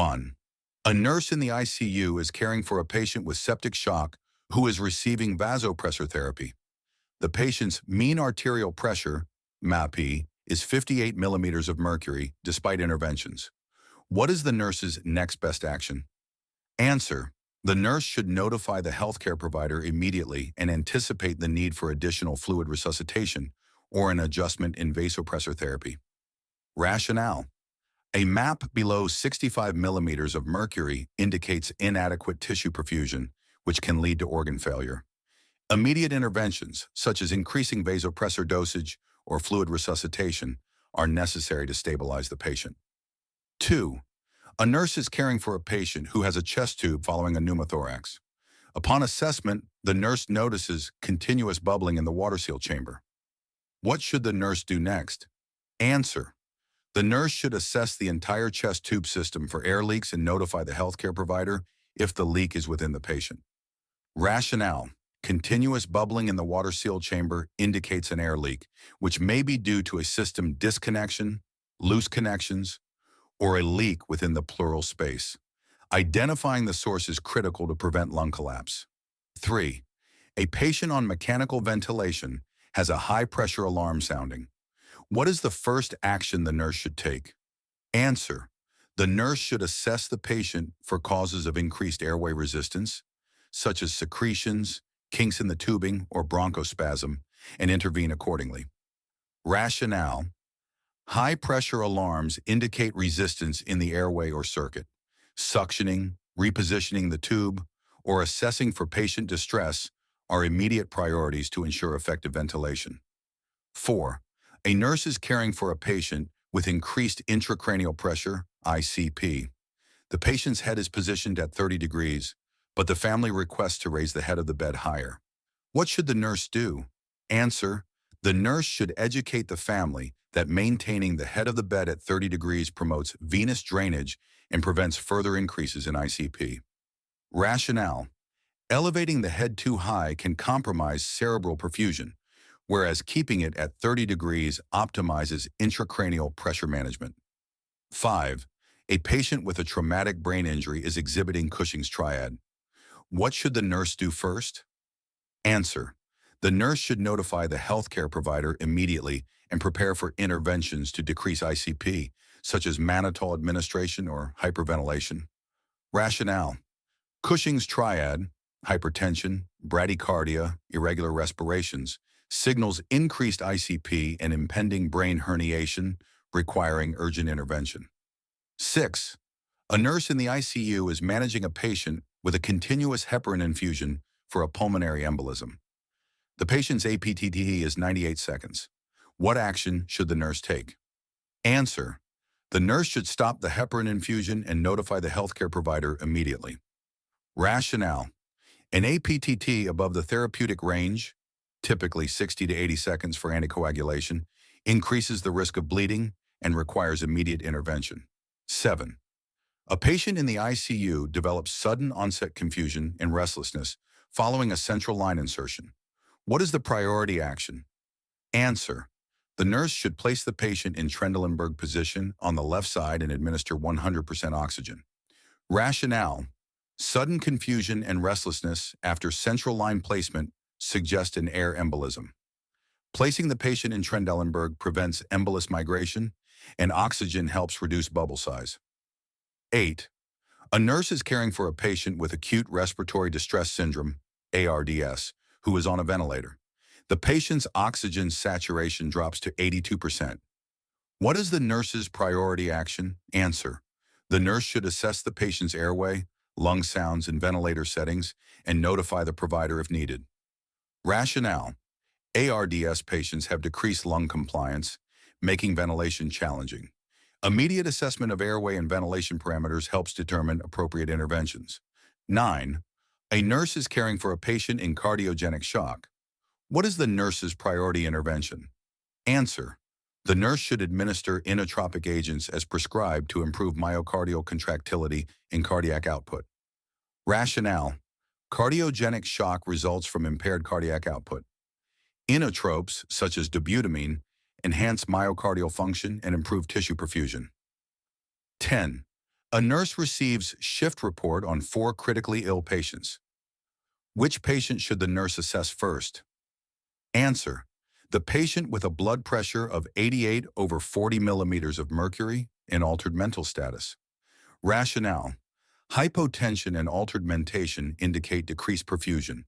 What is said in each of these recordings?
1. A nurse in the ICU is caring for a patient with septic shock who is receiving vasopressor therapy. The patient's mean arterial pressure, MAPI, is 58 millimeters of mercury despite interventions. What is the nurse's next best action? Answer. The nurse should notify the healthcare provider immediately and anticipate the need for additional fluid resuscitation or an adjustment in vasopressor therapy. Rationale. A MAP below 65 millimeters of mercury indicates inadequate tissue perfusion, which can lead to organ failure. Immediate interventions, such as increasing vasopressor dosage or fluid resuscitation, are necessary to stabilize the patient. 2. A nurse is caring for a patient who has a chest tube following a pneumothorax. Upon assessment, the nurse notices continuous bubbling in the water seal chamber. What should the nurse do next? Answer. The nurse should assess the entire chest tube system for air leaks and notify the healthcare provider if the leak is within the patient. Rationale. Continuous bubbling in the water seal chamber indicates an air leak, which may be due to a system disconnection, loose connections, or a leak within the pleural space. Identifying the source is critical to prevent lung collapse. 3. A patient on mechanical ventilation has a high-pressure alarm sounding. What is the first action the nurse should take? Answer. The nurse should assess the patient for causes of increased airway resistance, such as secretions, kinks in the tubing, or bronchospasm, and intervene accordingly. Rationale. High-pressure alarms indicate resistance in the airway or circuit. Suctioning, repositioning the tube, or assessing for patient distress are immediate priorities to ensure effective ventilation. 4. A nurse is caring for a patient with increased intracranial pressure, ICP. The patient's head is positioned at 30 degrees, but the family requests to raise the head of the bed higher. What should the nurse do? Answer. The nurse should educate the family that maintaining the head of the bed at 30 degrees promotes venous drainage and prevents further increases in ICP. Rationale. Elevating the head too high can compromise cerebral perfusion, whereas keeping it at 30 degrees optimizes intracranial pressure management. 5. A patient with a traumatic brain injury is exhibiting Cushing's triad. What should the nurse do first? Answer. The nurse should notify the healthcare provider immediately and prepare for interventions to decrease ICP, such as mannitol administration or hyperventilation. Rationale. Cushing's triad, hypertension, bradycardia, irregular respirations, signals increased ICP and impending brain herniation requiring urgent intervention. 6. A nurse in the ICU is managing a patient with a continuous heparin infusion for a pulmonary embolism. The patient's APTT is 98 seconds. What action should the nurse take? Answer. The nurse should stop the heparin infusion and notify the healthcare provider immediately. Rationale. An APTT above the therapeutic range, typically 60 to 80 seconds for anticoagulation, increases the risk of bleeding and requires immediate intervention. 7. A patient in the ICU develops sudden onset confusion and restlessness following a central line insertion. What is the priority action? Answer. The nurse should place the patient in Trendelenburg position on the left side and administer 100% oxygen. Rationale. Sudden confusion and restlessness after central line placement suggest an air embolism. Placing the patient in Trendelenburg prevents embolus migration, and oxygen helps reduce bubble size. 8. A nurse is caring for a patient with acute respiratory distress syndrome, ARDS, who is on a ventilator. The patient's oxygen saturation drops to 82%. What is the nurse's priority action? Answer. The nurse should assess the patient's airway, lung sounds, and ventilator settings, and notify the provider if needed. Rationale. ARDS patients have decreased lung compliance, making ventilation challenging. Immediate assessment of airway and ventilation parameters helps determine appropriate interventions. 9. A nurse is caring for a patient in cardiogenic shock. What is the nurse's priority intervention? Answer. The nurse should administer inotropic agents as prescribed to improve myocardial contractility and cardiac output. Rationale. Cardiogenic shock results from impaired cardiac output. Inotropes, such as dobutamine, enhance myocardial function and improve tissue perfusion. 10. A nurse receives shift report on 4 critically ill patients. Which patient should the nurse assess first? Answer: the patient with a blood pressure of 88 over 40 millimeters of mercury and altered mental status. Rationale: hypotension and altered mentation indicate decreased perfusion,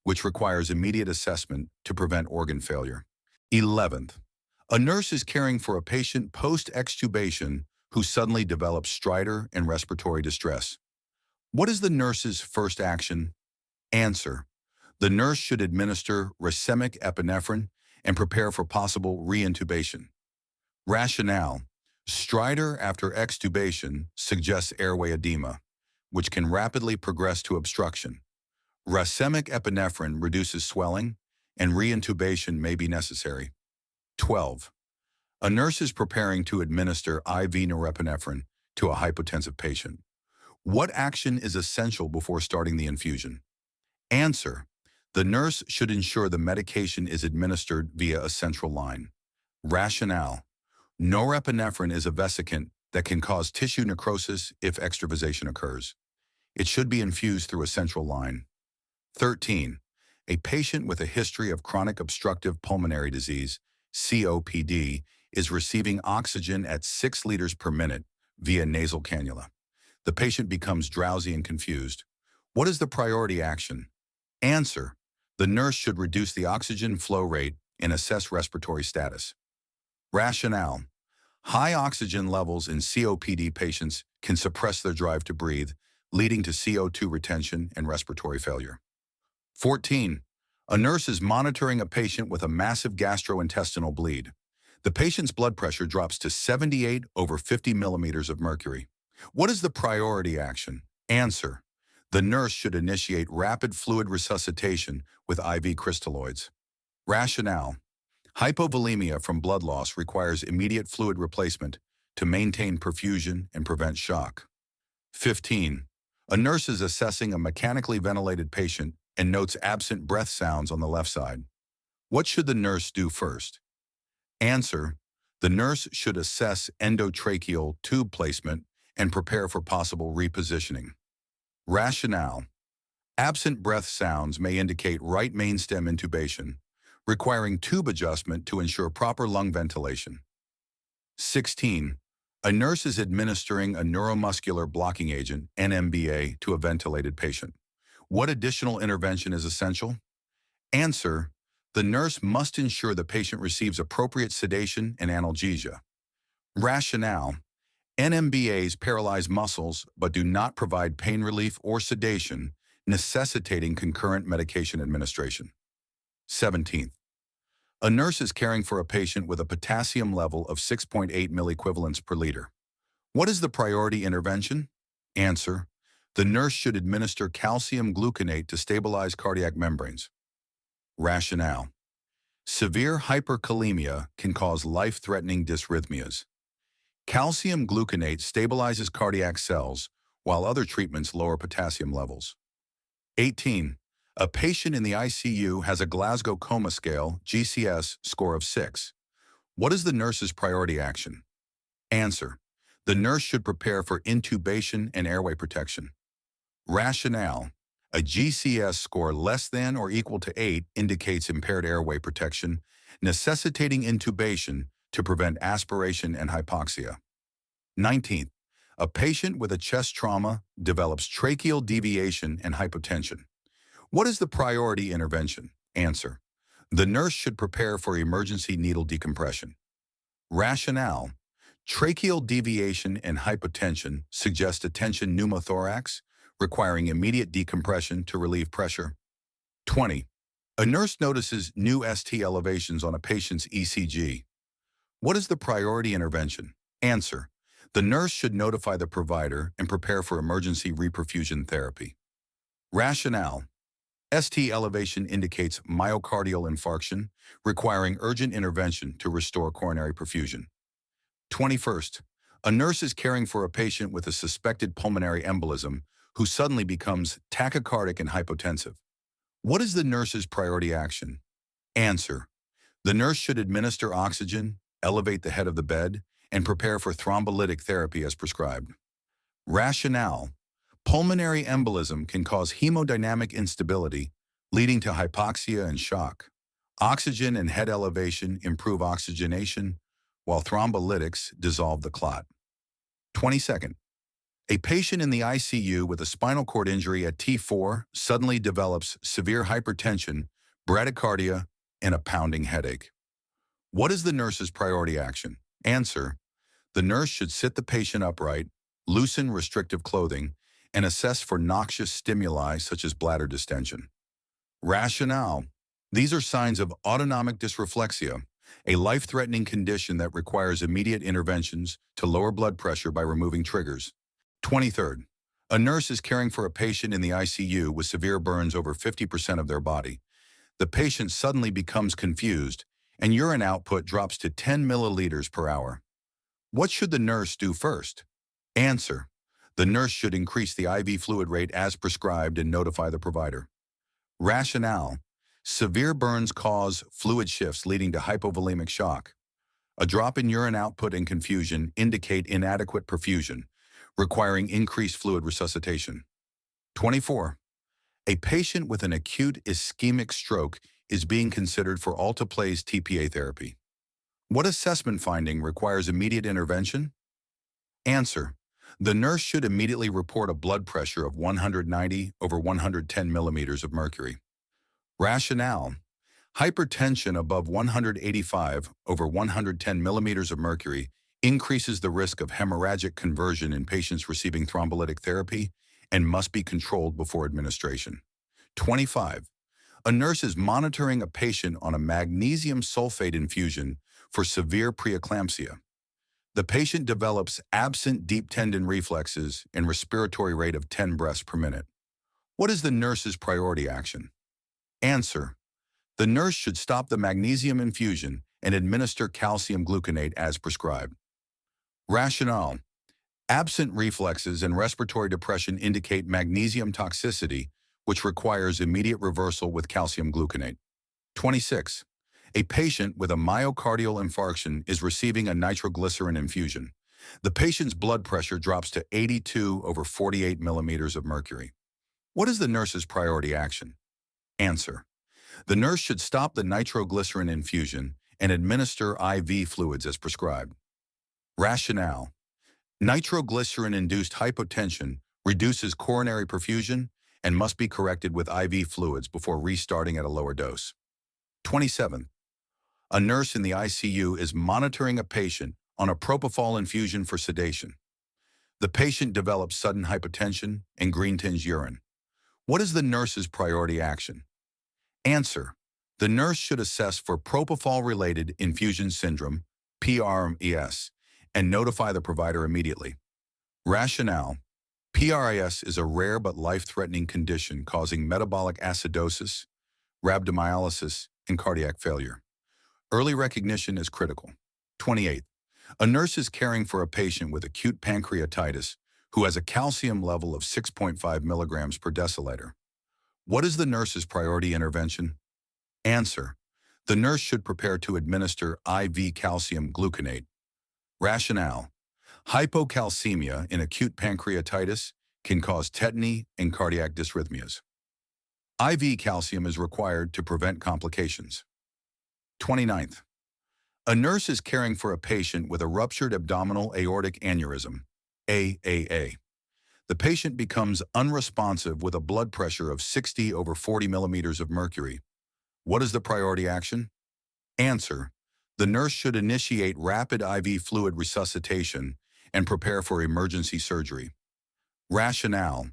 which requires immediate assessment to prevent organ failure. 11th, a nurse is caring for a patient post-extubation who suddenly develops stridor and respiratory distress. What is the nurse's first action? Answer: the nurse should administer racemic epinephrine and prepare for possible reintubation. Rationale: stridor after extubation suggests airway edema, which can rapidly progress to obstruction. Racemic epinephrine reduces swelling, and reintubation may be necessary. 12. A nurse is preparing to administer IV norepinephrine to a hypotensive patient. What action is essential before starting the infusion? Answer: the nurse should ensure the medication is administered via a central line. Rationale: norepinephrine is a vesicant that can cause tissue necrosis if extravasation occurs. It should be infused through a central line. 13. A patient with a history of chronic obstructive pulmonary disease, COPD, is receiving oxygen at 6 liters per minute via nasal cannula. The patient becomes drowsy and confused. What is the priority action? Answer: the nurse should reduce the oxygen flow rate and assess respiratory status. Rationale: high oxygen levels in COPD patients can suppress their drive to breathe, leading to CO2 retention and respiratory failure. 14. A nurse is monitoring a patient with a massive gastrointestinal bleed. The patient's blood pressure drops to 78 over 50 millimeters of mercury. What is the priority action? Answer: the nurse should initiate rapid fluid resuscitation with IV crystalloids. Rationale: hypovolemia from blood loss requires immediate fluid replacement to maintain perfusion and prevent shock. 15. A nurse is assessing a mechanically ventilated patient and notes absent breath sounds on the left side. What should the nurse do first? Answer: the nurse should assess endotracheal tube placement and prepare for possible repositioning. Rationale: absent breath sounds may indicate right mainstem intubation, requiring tube adjustment to ensure proper lung ventilation. 16. A nurse is administering a neuromuscular blocking agent, NMBA, to a ventilated patient. What additional intervention is essential? Answer: the nurse must ensure the patient receives appropriate sedation and analgesia. Rationale: NMBAs paralyze muscles but do not provide pain relief or sedation, necessitating concurrent medication administration. 17th. A nurse is caring for a patient with a potassium level of 6.8 milliequivalents per liter. What is the priority intervention? Answer: the nurse should administer calcium gluconate to stabilize cardiac membranes. Rationale: severe hyperkalemia can cause life-threatening dysrhythmias. Calcium gluconate stabilizes cardiac cells, while other treatments lower potassium levels. 18. A patient in the ICU has a Glasgow Coma Scale, GCS, score of 6. What is the nurse's priority action? Answer: the nurse should prepare for intubation and airway protection. Rationale: a GCS score less than or equal to 8 indicates impaired airway protection, necessitating intubation to prevent aspiration and hypoxia. 19th. A patient with a chest trauma develops tracheal deviation and hypotension. What is the priority intervention? Answer: the nurse should prepare for emergency needle decompression. Rationale: tracheal deviation and hypotension suggest a tension pneumothorax, requiring immediate decompression to relieve pressure. 20. A nurse notices new ST elevations on a patient's ECG. What is the priority intervention? Answer: the nurse should notify the provider and prepare for emergency reperfusion therapy. Rationale: ST elevation indicates myocardial infarction, requiring urgent intervention to restore coronary perfusion. 21st. A nurse is caring for a patient with a suspected pulmonary embolism who suddenly becomes tachycardic and hypotensive. What is the nurse's priority action? Answer: the nurse should administer oxygen, elevate the head of the bed, and prepare for thrombolytic therapy as prescribed. Rationale: pulmonary embolism can cause hemodynamic instability, leading to hypoxia and shock. Oxygen and head elevation improve oxygenation, while thrombolytics dissolve the clot. 22nd. A patient in the ICU with a spinal cord injury at T4 suddenly develops severe hypertension, bradycardia, and a pounding headache. What is the nurse's priority action? Answer: the nurse should sit the patient upright, loosen restrictive clothing, and assess for noxious stimuli such as bladder distension. Rationale: these are signs of autonomic dysreflexia, a life-threatening condition that requires immediate interventions to lower blood pressure by removing triggers. 23rd. A nurse is caring for a patient in the ICU with severe burns over 50% of their body. The patient suddenly becomes confused, and urine output drops to 10 milliliters per hour. What should the nurse do first? Answer: the nurse should increase the IV fluid rate as prescribed and notify the provider. Rationale: severe burns cause fluid shifts leading to hypovolemic shock. A drop in urine output and confusion indicate inadequate perfusion, requiring increased fluid resuscitation. 24. A patient with an acute ischemic stroke is being considered for alteplase TPA therapy. What assessment finding requires immediate intervention? Answer: the nurse should immediately report a blood pressure of 190 over 110 millimeters of mercury. Rationale: hypertension above 185 over 110 millimeters of mercury increases the risk of hemorrhagic conversion in patients receiving thrombolytic therapy and must be controlled before administration. 25. A nurse is monitoring a patient on a magnesium sulfate infusion for severe preeclampsia. The patient develops absent deep tendon reflexes and respiratory rate of 10 breaths per minute. What is the nurse's priority action? Answer: the nurse should stop the magnesium infusion and administer calcium gluconate as prescribed. Rationale: absent reflexes and respiratory depression indicate magnesium toxicity, which requires immediate reversal with calcium gluconate. 26. A patient with a myocardial infarction is receiving a nitroglycerin infusion. The patient's blood pressure drops to 82 over 48 millimeters of mercury. What is the nurse's priority action? Answer: the nurse should stop the nitroglycerin infusion and administer IV fluids as prescribed. Rationale: nitroglycerin-induced hypotension reduces coronary perfusion and must be corrected with IV fluids before restarting at a lower dose. 27. A nurse in the ICU is monitoring a patient on a propofol infusion for sedation. The patient develops sudden hypotension and green-tinged urine. What is the nurse's priority action? Answer: the nurse should assess for propofol-related infusion syndrome, PRES, and notify the provider immediately. Rationale: PRES is a rare but life-threatening condition causing metabolic acidosis, rhabdomyolysis, and cardiac failure. Early recognition is critical. 28. A nurse is caring for a patient with acute pancreatitis who has a calcium level of 6.5 milligrams per deciliter. What is the nurse's priority intervention? Answer: the nurse should prepare to administer IV calcium gluconate. Rationale: hypocalcemia in acute pancreatitis can cause tetany and cardiac dysrhythmias. IV calcium is required to prevent complications. 29th. A nurse is caring for a patient with a ruptured abdominal aortic aneurysm, AAA. The patient becomes unresponsive with a blood pressure of 60 over 40 millimeters of mercury. What is the priority action? Answer: the nurse should initiate rapid IV fluid resuscitation and prepare for emergency surgery. Rationale: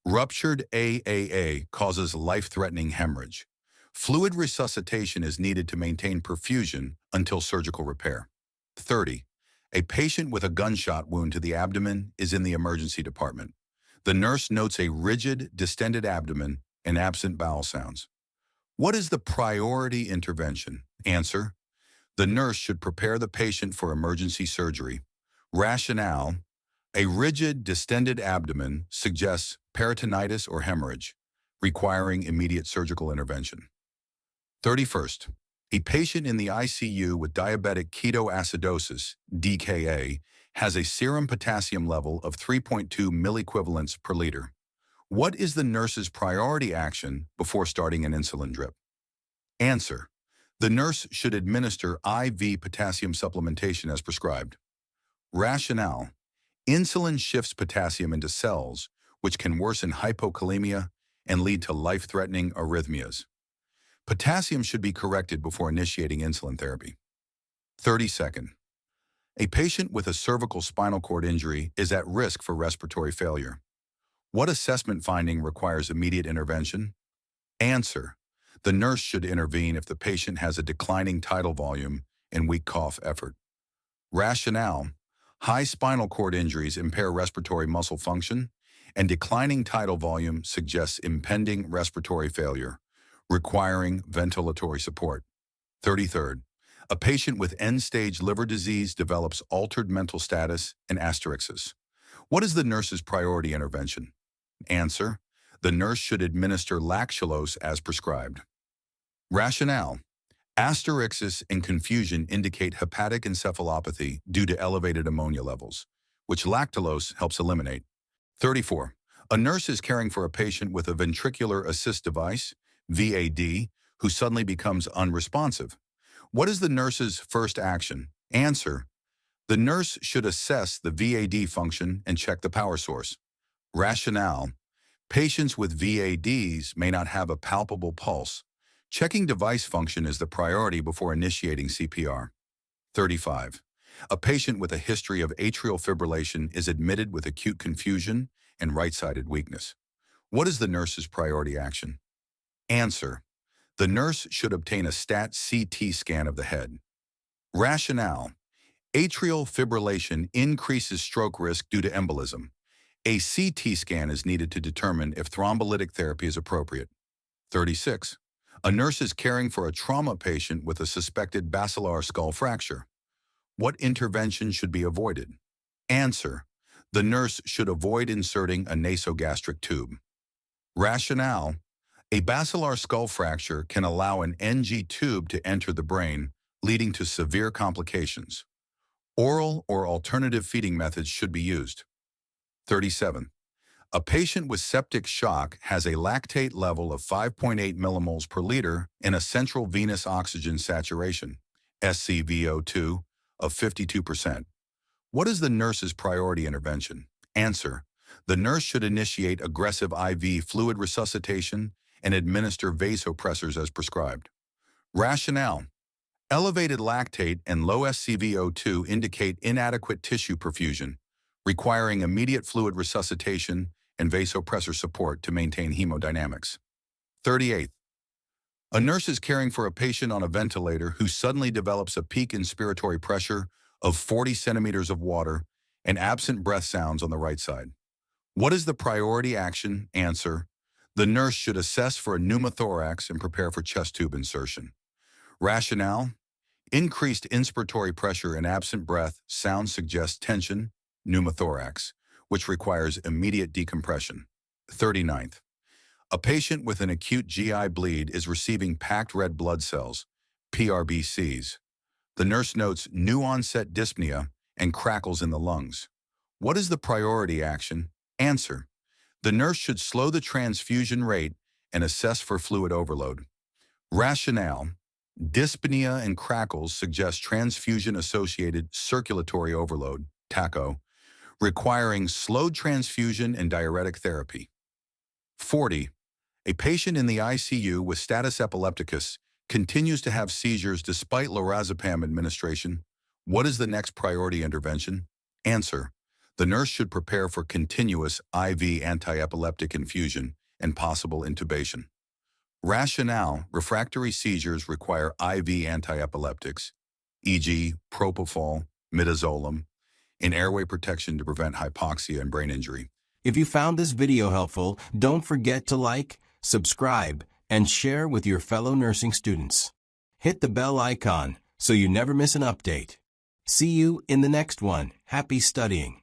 ruptured AAA causes life-threatening hemorrhage. Fluid resuscitation is needed to maintain perfusion until surgical repair. 30. A patient with a gunshot wound to the abdomen is in the emergency department. The nurse notes a rigid, distended abdomen and absent bowel sounds. What is the priority intervention? Answer: the nurse should prepare the patient for emergency surgery. Rationale: a rigid, distended abdomen suggests peritonitis or hemorrhage, requiring immediate surgical intervention. 31st. A patient in the ICU with diabetic ketoacidosis, DKA, has a serum potassium level of 3.2 milliequivalents per liter. What is the nurse's priority action before starting an insulin drip? Answer: the nurse should administer IV potassium supplementation as prescribed. Rationale: insulin shifts potassium into cells, which can worsen hypokalemia and lead to life-threatening arrhythmias. Potassium should be corrected before initiating insulin therapy. 32nd. A patient with a cervical spinal cord injury is at risk for respiratory failure. What assessment finding requires immediate intervention? Answer: the nurse should intervene if the patient has a declining tidal volume and weak cough effort. Rationale: high spinal cord injuries impair respiratory muscle function, and declining tidal volume suggests impending respiratory failure, requiring ventilatory support. 33rd. A patient with end-stage liver disease develops altered mental status and asterixis. What is the nurse's priority intervention? Answer: the nurse should administer lactulose as prescribed. Rationale: asterixis and confusion indicate hepatic encephalopathy due to elevated ammonia levels, which lactulose helps eliminate. 34. A nurse is caring for a patient with a ventricular assist device, VAD, who suddenly becomes unresponsive. What is the nurse's first action? Answer: the nurse should assess the VAD function and check the power source. Rationale: patients with VADs may not have a palpable pulse. Checking device function is the priority before initiating CPR. 35. A patient with a history of atrial fibrillation is admitted with acute confusion and right-sided weakness. What is the nurse's priority action? Answer: the nurse should obtain a stat CT scan of the head. Rationale: atrial fibrillation increases stroke risk due to embolism. A CT scan is needed to determine if thrombolytic therapy is appropriate. 36. A nurse is caring for a trauma patient with a suspected basilar skull fracture. What intervention should be avoided? Answer: the nurse should avoid inserting a nasogastric tube. Rationale: a basilar skull fracture can allow an NG tube to enter the brain, leading to severe complications. Oral or alternative feeding methods should be used. 37. A patient with septic shock has a lactate level of 5.8 millimoles per liter and a central venous oxygen saturation, SCVO2, of 52%. What is the nurse's priority intervention? Answer: the nurse should initiate aggressive IV fluid resuscitation and administer vasopressors as prescribed. Rationale: elevated lactate and low SCVO2 indicate inadequate tissue perfusion, requiring immediate fluid resuscitation and vasopressor support to maintain hemodynamics. 38. A nurse is caring for a patient on a ventilator who suddenly develops a peak inspiratory pressure of 40 centimeters of water and absent breath sounds on the right side. What is the priority action? Answer: the nurse should assess for a pneumothorax and prepare for chest tube insertion. Rationale: increased inspiratory pressure and absent breath sounds suggest tension, pneumothorax, which requires immediate decompression. 39th. A patient with an acute GI bleed is receiving packed red blood cells, PRBCs. The nurse notes new onset dyspnea and crackles in the lungs. What is the priority action? Answer: the nurse should slow the transfusion rate and assess for fluid overload. Rationale: dyspnea and crackles suggest transfusion-associated circulatory overload, TACO, requiring slowed transfusion and diuretic therapy. 40. A patient in the ICU with status epilepticus continues to have seizures despite lorazepam administration. What is the next priority intervention? Answer: the nurse should prepare for continuous IV anti-epileptic infusion and possible intubation. Rationale: refractory seizures require IV anti-epileptics, e.g. propofol, midazolam, and airway protection to prevent hypoxia and brain injury. If you found this video helpful, don't forget to like, subscribe, and share with your fellow nursing students. Hit the bell icon so you never miss an update. See you in the next one. Happy studying.